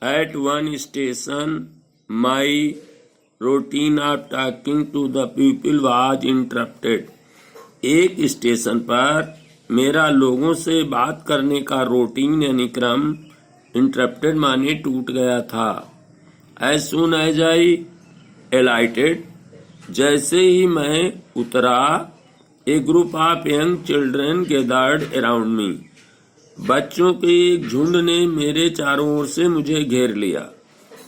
At one station, my routine of talking to the people was interrupted. एक station पर मेरा लोगों से बात करने का रूटीन यानी क्रम इंटरप्टेड माने टूट गया था। As soon as I alighted, जैसे ही मैं उतरा, a group of young children gathered around me. बच्चों के एक झुंड ने मेरे चारों ओर से मुझे घेर लिया।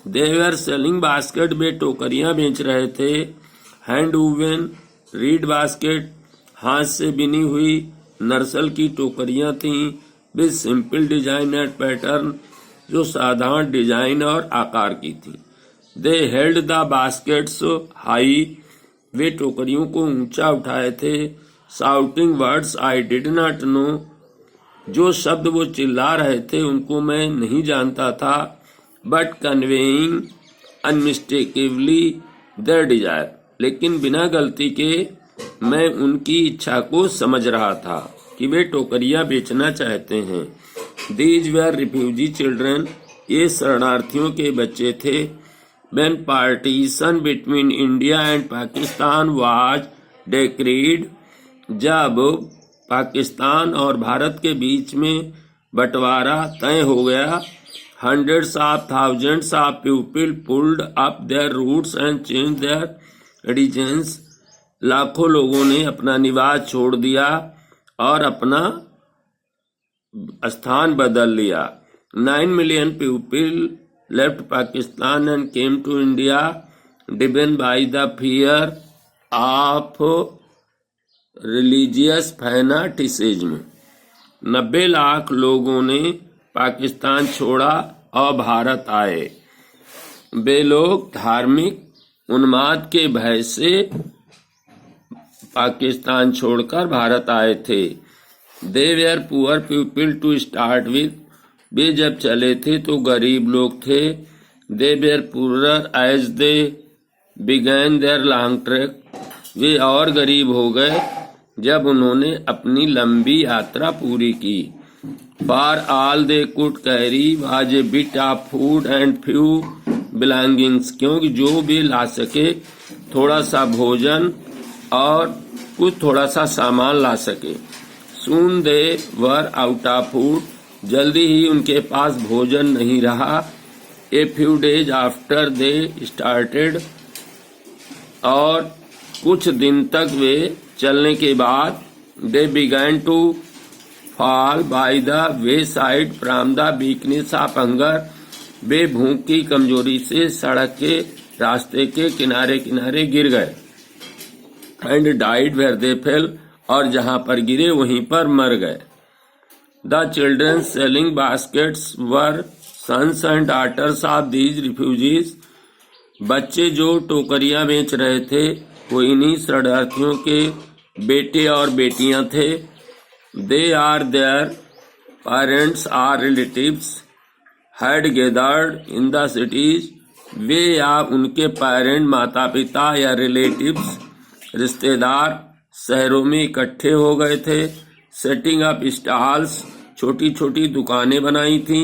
They were selling basket, वे टोकरियां बेच रहे थे। हैंड वूवन रीड बास्केट, हाथ से बिनी हुई नर्सल की टोकरियां थीं। With simple design and pattern, जो साधारण डिजाइन और आकार की थी। They held the baskets high, वे टोकरियों को ऊंचा उठाए थे। Shouting words I did not know, जो शब्द वो चिल्ला रहे थे उनको मैं नहीं जानता था। बट कन्वेइंग अनमिस्टेकेबली देयर डिजायर, लेकिन बिना गलती के मैं उनकी इच्छा को समझ रहा था कि वे टोकरियां बेचना चाहते हैं। दीज वेर रिफ्यूजी चिल्ड्रन, ये शरणार्थियों के बच्चे थे। When partition between India and Pakistan was decreed, जब पाकिस्तान और भारत के बीच में बंटवारा तय हो गया। Hundreds of thousands of people pulled up their roots and change their religions, लाखों लोगों ने अपना निवास छोड़ दिया और अपना स्थान बदल लिया। 9 million people left Pakistan and came to India, driven by the fear of religious fanaticism. 90 lakh लोगों ने पाकिस्तान छोड़ा और भारत आए। वे लोग धार्मिक उन्माद के भय से पाकिस्तान छोड़कर भारत आए थे। They were poor people to start with, वे जब चले थे तो गरीब लोग थे। They were poor as they began their long track, वे और गरीब हो गए जब उन्होंने अपनी लंबी यात्रा पूरी की। For all they could carry was a bit of food and few belongings, क्योंकि जो भी ला सके थोड़ा सा भोजन और कुछ थोड़ा सा सामान ला सके। Soon they were out of food, जल्दी ही उनके पास भोजन नहीं रहा। A few days after they started, और कुछ दिन तक वे चलने के बाद they began to fall by the wayside from the weakness of hunger, वे भूख की कमजोरी से सड़क के रास्ते के किनारे किनारे गिर गए। And died where they fell, और जहां पर गिरे वहीं पर मर गए। The children selling baskets were sons and daughters of these refugees, बच्चे जो टोकरियां बेच रहे थे वो इन्हीं शरणार्थियों के बेटे और बेटियां थे। They are their parents or relatives had gathered in the cities, वे या उनके पेरेंट माता पिता या रिलेटिव्स रिश्तेदार शहरों में इकट्ठे हो गए थे। सेटिंग अप स्टॉल्स, छोटी छोटी दुकानें बनाई थी।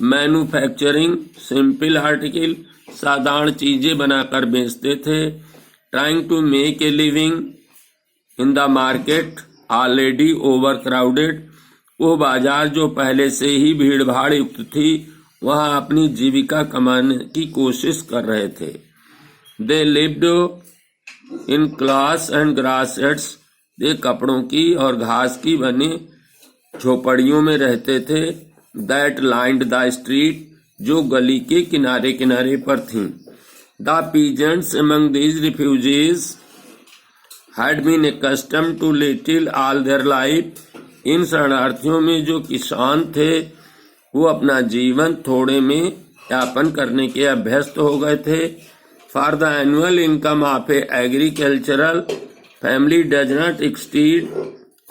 मैन्युफैक्चरिंग सिंपल आर्टिकल, साधारण चीजें बनाकर बेचते थे। Trying to make a living in the market already over crowded, वो बाजार जो पहले से ही भीड़ भाड़ युक्त थी वहां अपनी जीविका कमाने की कोशिश कर रहे थे। They lived in clothes and grass sets, वे कपड़ों की और घास की बनी झोपड़ियों में रहते थे। दैट लाइंड द स्ट्रीट, जो गली के किनारे किनारे पर थीं। The peasants among these refugees had been accustomed to little all their life, इन शरणार्थियों में जो किसान थे वो अपना जीवन थोड़े में यापन करने के अभ्यस्त हो गए थे। For the annual income of a agricultural family does not exceed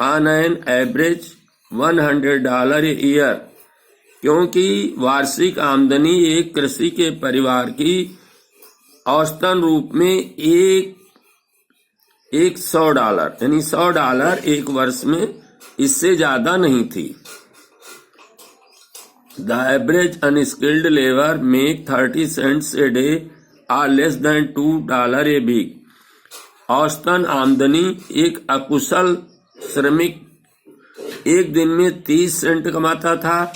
on an average $100 a year, क्योंकि वार्षिक आमदनी एक कृषि के परिवार की औसतन रूप में $100 यानी $100 एक वर्ष में, इससे ज्यादा नहीं थी। The average unskilled labor make 30 cents a day or less than $2 a week. औसतन आमदनी एक अकुशल श्रमिक एक दिन में 30 सेंट कमाता था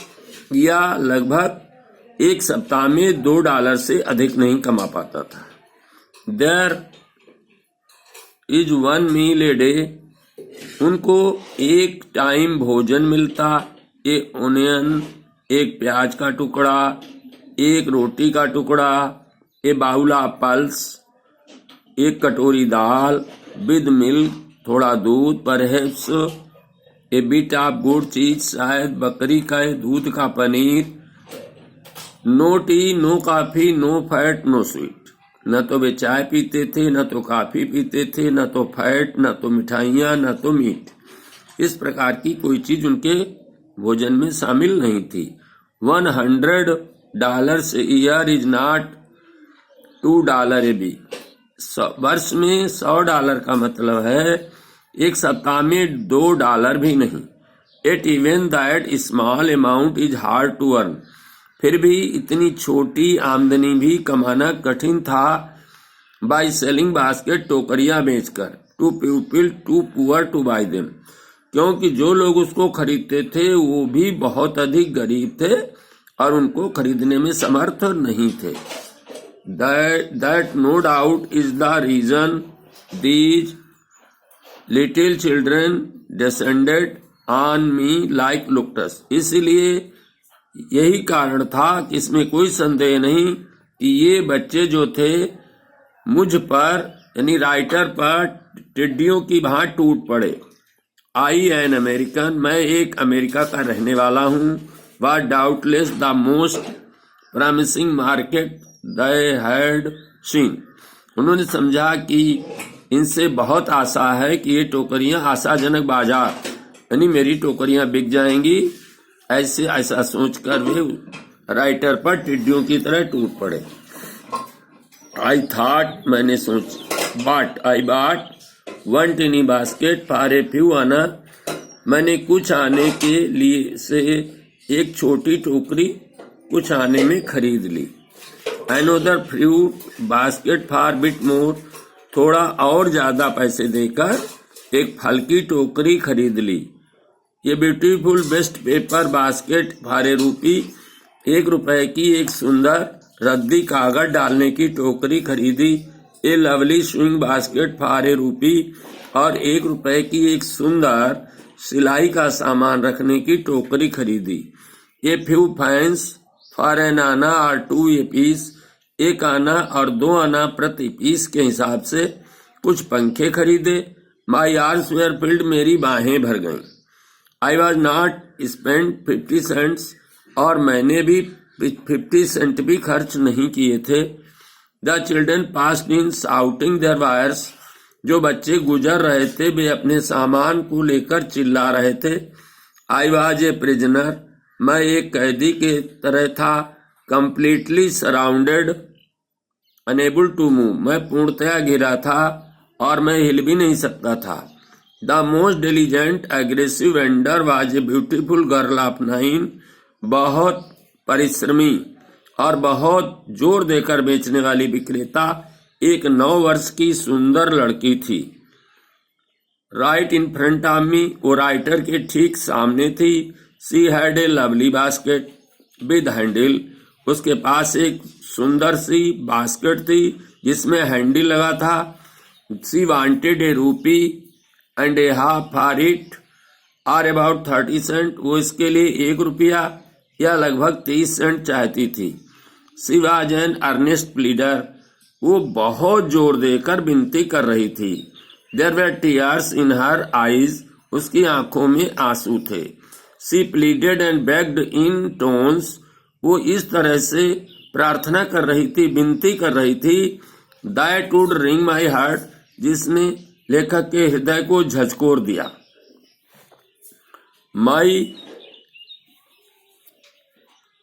या लगभग एक सप्ताह में $2 से अधिक नहीं कमा पाता था। There is one meal a day. उनको एक टाइम भोजन मिलता, एक ओनियन, एक प्याज का टुकड़ा, एक रोटी का टुकड़ा, एक बाउल ऑफ पल्स, एक कटोरी दाल, विद मिल्क, थोड़ा दूध, perhaps a bit of good cheese, शायद बकरी का दूध का पनीर, no tea, no coffee, no fat, no sweet. न तो वे चाय पीते थे, न तो कॉफी पीते थे, न तो फैट, न तो मिठाइयाँ, न तो मीट। इस प्रकार की कोई चीज उनके भोजन में शामिल नहीं थी। $100 a year is not $2 a week. वर्ष में $100 का मतलब है एक सप्ताह में $2 भी नहीं। Yet even that small amount is hard to earn. फिर भी इतनी छोटी आमदनी भी कमाना कठिन था। बाय सेलिंग बास्केट, टोकरियां बेचकर, to people too poor to buy them, क्योंकि जो लोग उसको खरीदते थे वो भी बहुत अधिक गरीब थे और उनको खरीदने में समर्थ नहीं थे। That no doubt is the reason these little children descended on me like locusts. इसलिए यही कारण था कि इसमें कोई संदेह नहीं कि ये बच्चे जो थे मुझ पर यानी राइटर पर टिड्डियों की भांति टूट पड़े। आई एन अमेरिकन, मैं एक अमेरिका का रहने वाला हूँ। वह doubtless the most promising market they had seen. उन्होंने समझा कि इनसे बहुत आशा है कि ये टोकरियां आशाजनक बाजार यानी मेरी टोकरियां बिक जाएंगी। ऐसा सोचकर वे राइटर पर टिड्डियों की तरह टूट पड़े। आई थॉट, मैंने आई बाट 1 टिनी बास्केट फॉर ए फ्यू आना, मैंने कुछ आने के लिए से एक छोटी टोकरी कुछ आने में खरीद ली। Another fruit basket for bit more, थोड़ा और ज्यादा पैसे देकर एक फल की टोकरी खरीद ली। ये beautiful best paper basket for a रूपी, ₹1 की एक सुंदर रद्दी कागज डालने की टोकरी खरीदी। ए lovely swing basket for a रूपी, और ₹1 की एक सुंदर सिलाई का सामान रखने की टोकरी खरीदी। A few fans for an anna और 2 ए पीस, 1 आना और 2 आना प्रति पीस के हिसाब से कुछ पंखे खरीदे। माई आर्म्स वेयर फिल्ड, मेरी बाहें भर गईं। I was not spend 50 cents, और मैंने भी 50 सेंट भी खर्च नहीं किए थे। The children passed in shouting their wares, जो बच्चे गुजर रहे थे वे अपने सामान को लेकर चिल्ला रहे थे। आई वॉज ए प्रिजनर, मैं एक कैदी के तरह था। Completely surrounded, unable to move, मैं पूर्णतया घिरा था और मैं हिल भी नहीं सकता था। The most diligent aggressive vendor was a beautiful girl of 9, बहुत परिश्रमी और बहुत जोर देकर बेचने वाली विक्रेता एक 9 वर्ष की सुंदर लड़की थी। Right in front of me, वो राइटर के ठीक सामने थी। She had a lovely basket with handle, उसके पास एक सुंदर सी बास्केट थी जिसमें हैंडल लगा था। सी wanted a rupee and a half for it, or about 30 cent, वो इसके लिए ₹1 या लगभग 30 सेंट चाहती थी। She was an earnest pleader, वो बहुत जोर देकर विनती कर रही थी। There were tears in her eyes, उसकी आंखों में आंसू थे। She pleaded and begged in tones, वो इस तरह से प्रार्थना कर रही थी, विनती कर रही थी। That would ring my heart, जिसने लेखक के हृदय को झकझोर दिया। माई